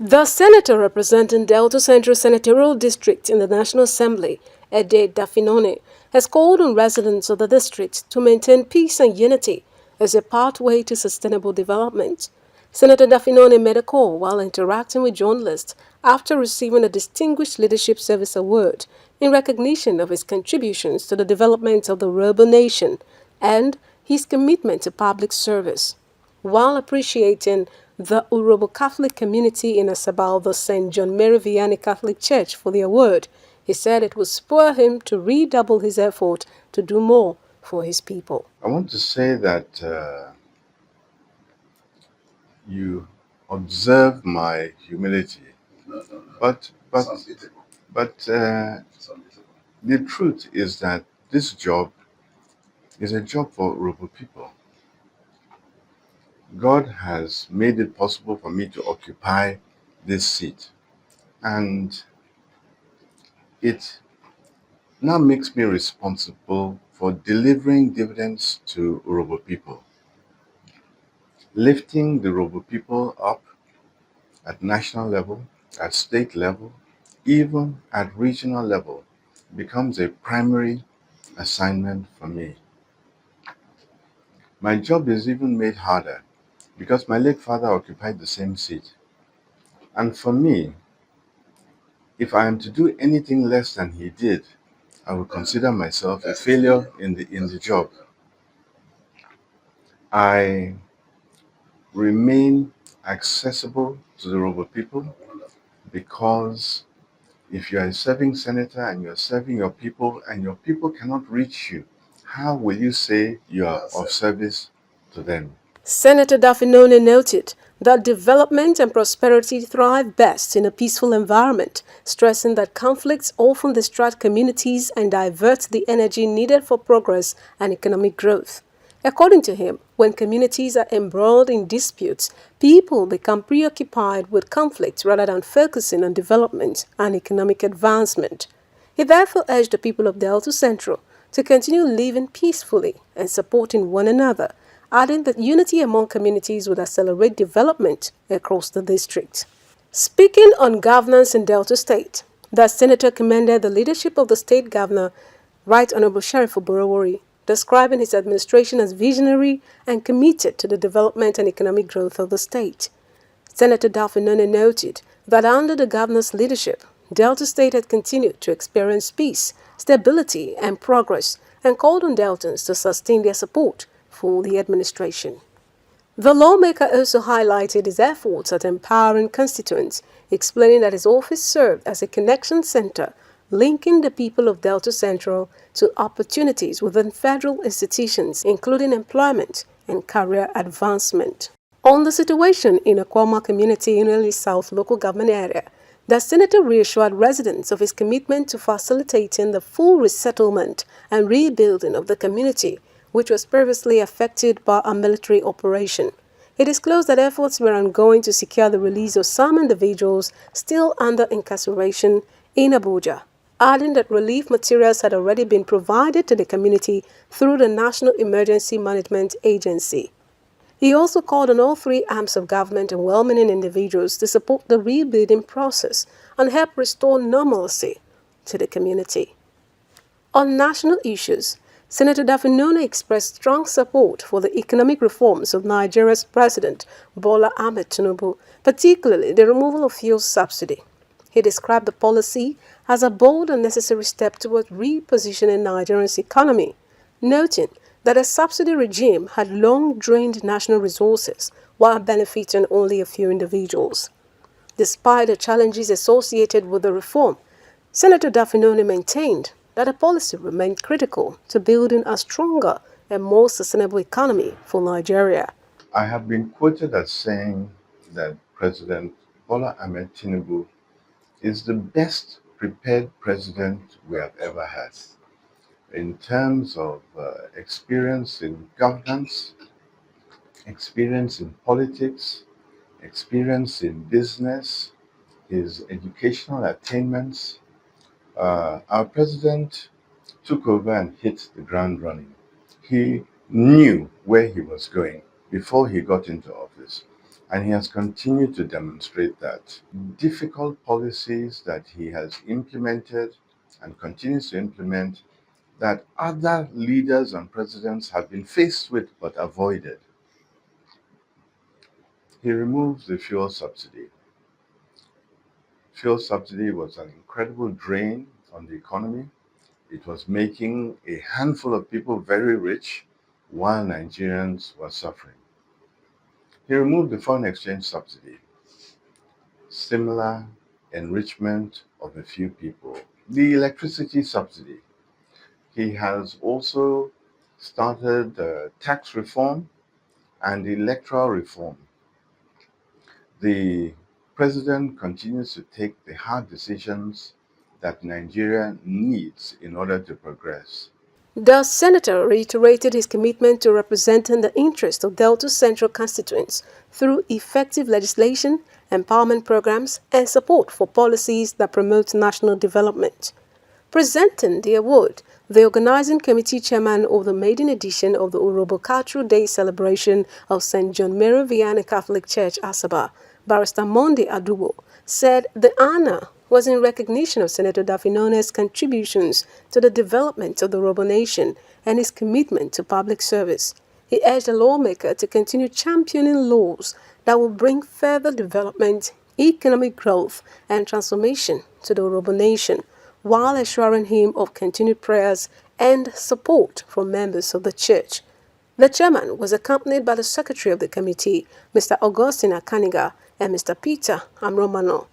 The senator representing Delta Central Senatorial District in the National Assembly, Dafinone, has called on residents of the district to maintain peace and unity as a pathway to sustainable development. Senator Dafinone made a call while interacting with journalists after receiving a Distinguished Leadership Service Award in recognition of his contributions to the development of the rural nation and his commitment to public service. While appreciating the Urobo Catholic community in Asabal, the St. John Mary Vianney Catholic Church, for the award, he said it would spur him to redouble his effort to do more for his people. I want to say that you observe my humility, but the truth is that this job is a job for Urobo people. God has made it possible for me to occupy this seat, and it now makes me responsible for delivering dividends to Urobo people, lifting the Urobo people up at national level, at state level, even at regional level, becomes a primary assignment for me. My job is even made harder because my late father occupied the same seat. And for me, if I am to do anything less than he did, I would consider myself a failure in the job. I remain accessible to the Robo people because if you are a serving senator and you're serving your people and your people cannot reach you, how will you say you are of service to them? Senator Dafinone noted that development and prosperity thrive best in a peaceful environment, stressing that conflicts often distract communities and divert the energy needed for progress and economic growth. According to him, when communities are embroiled in disputes, people become preoccupied with conflict rather than focusing on development and economic advancement. He therefore urged the people of Delta Central to continue living peacefully and supporting one another, adding that unity among communities would accelerate development across the district. Speaking on governance in Delta State, the senator commended the leadership of the state governor, Right Honorable Sheriff Oborowori, describing his administration as visionary and committed to the development and economic growth of the state. Senator Dafinone noted that under the governor's leadership, Delta State had continued to experience peace, stability, and progress, and called on Deltans to sustain their support for the administration. The lawmaker also highlighted his efforts at empowering constituents, explaining that his office served as a connection center linking the people of Delta Central to opportunities within federal institutions, including employment and career advancement. On the situation in Akwama community in Early South local government area, the senator reassured residents of his commitment to facilitating the full resettlement and rebuilding of the community, which was previously affected by a military operation. He disclosed that efforts were ongoing to secure the release of some individuals still under incarceration in Abuja, adding that relief materials had already been provided to the community through the National Emergency Management Agency. He also called on all three arms of government and well-meaning individuals to support the rebuilding process and help restore normalcy to the community. On national issues, Senator Dafinone expressed strong support for the economic reforms of Nigeria's President Bola Ahmed Tinubu, particularly the removal of fuel subsidy. He described the policy as a bold and necessary step towards repositioning Nigeria's economy, noting that a subsidy regime had long drained national resources while benefiting only a few individuals. Despite the challenges associated with the reform, Senator Dafinone maintained that the policy remained critical to building a stronger and more sustainable economy for Nigeria. I have been quoted as saying that President Bola Ahmed Tinubu is the best prepared president we have ever had in terms of experience in governance, experience in politics, experience in business, his educational attainments. Our president took over and hit the ground running. He knew where he was going before he got into office. And he has continued to demonstrate that difficult policies that he has implemented and continues to implement that other leaders and presidents have been faced with but avoided. He removes the fuel subsidy. Fuel subsidy was an incredible drain on the economy. It was making a handful of people very rich while Nigerians were suffering. He removed the foreign exchange subsidy, similar enrichment of a few people. The electricity subsidy. He has also started tax reform and electoral reform. The president continues to take the hard decisions that Nigeria needs in order to progress. The senator reiterated his commitment to representing the interests of Delta Central constituents through effective legislation, empowerment programs, and support for policies that promote national development. Presenting the award, the organizing committee chairman of the maiden edition of the Urobo Cultural Day celebration of St. John Mary Vianney Catholic Church, Asaba, Barrister Monday Adubo, said the honor was in recognition of Senator Dafinone's contributions to the development of the Urobo nation and his commitment to public service. He urged the lawmaker to continue championing laws that will bring further development, economic growth, and transformation to the Urobo nation, while assuring him of continued prayers and support from members of the church. The chairman was accompanied by the secretary of the committee, Mr. Augustine Akaniga, and Mr. Peter Amromano.